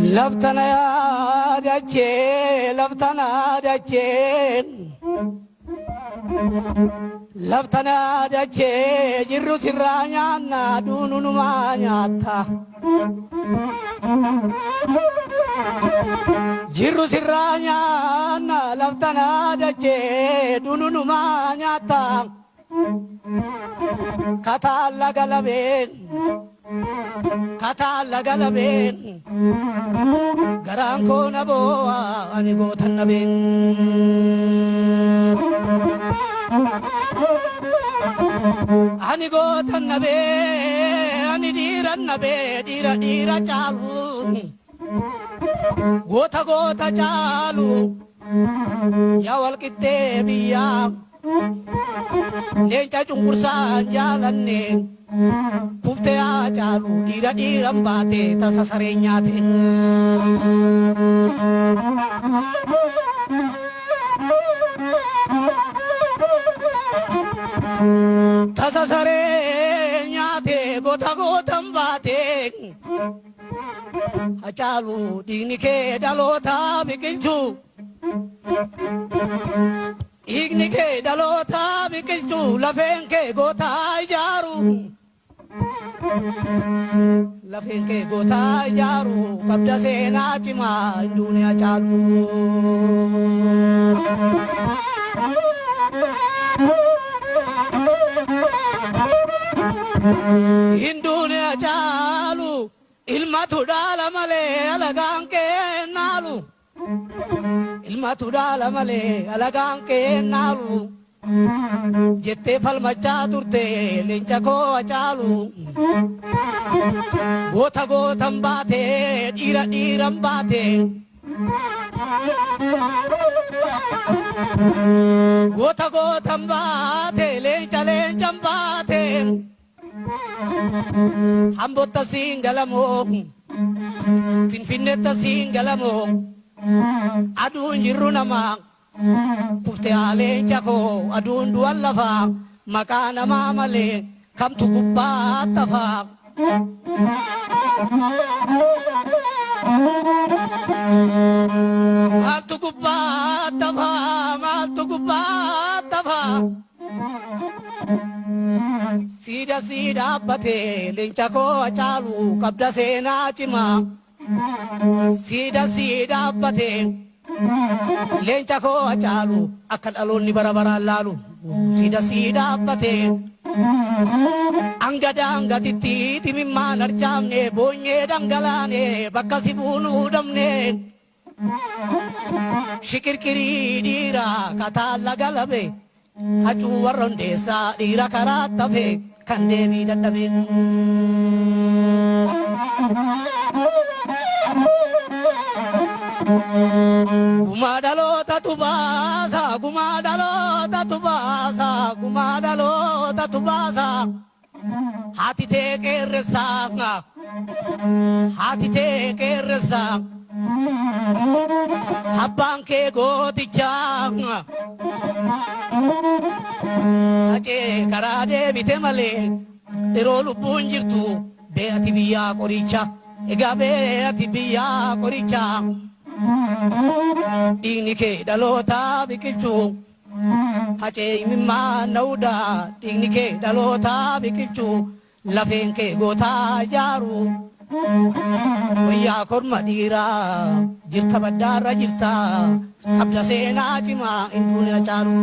لفتنا يا دجي لفتنا دجي لفتنا دجي جرو سرانيا نادون نمانياتا جرو سرانيا لفتنا دجي دون نمانياتا كتالا قلبين كتالا قلبين غران كو نبوا اني غوت النبين اني غوت النبي اني دير النبي دير چالو غوت چالو يا والكتي بيا Neenca cungursaan jaalanneen kuftee haa caalu dhiiran baatee tasa sareen nyaateen. Tasa sareen nyaatee gootan baatee haa caalu dhiigni kee dhalootaa biqilchuu. Igni ke dalota biqilchu lafeen kee gootaa ijaaru lafeen kee gootaa ijaaru qabda seenaa cimaa duuniyaa caalu duuniyaa caalu ilmatu dhaala malee alagaan kee naalu ilmatu dhaala malee alagaan kee naalu jettee falmachaa turte leenca koo caalu gootan baatee dhiiran baatee gootan baatee leencan baatee hambotta singalamoo finfinnetta singalamoo aduun jirru namaa kuftee leenca koo aduun du'an lafaa maqaa namaa malee kamtu gubbaa tafaa. Maaltu gubbaa tafaa maaltu gubbaa tafaa. Siida abbatee leenca koo caalu qabda seenaa cimaa. Siida abbatee leenca koo caalu akka dhaloonni bara baraan laalu. Siida abbatee angatitti timimmaan arjaamne boonyee dhangalaane bakka si buunuu dhabne. Shikirkirii dhiira kataalla galabe hacuu warra hundeessaa dhiira karaa tafe kan deebii dadhabe. Gumaa dhaloota tubaasa gumaa dhaloota tubaasa gumaa dhaloota tubaasa haati tee qeerransaa haati tee qeerransaa abbaan kee gootichaa hacee karaa deebite malee yeroo lubbuun jirtu beekati biyyaa qoricha egaa beekati biyyaa qoricha. Dhiigni kee dhaloota biqilchuu hacee imimmaan na'uudha dhiigni kee dhaloota biqilchuu lafeen kee gootaa ijaaru wayyaa korma dhiiraa jirta baddaarra jirta qabda seenaa cimaa hin duune caalu.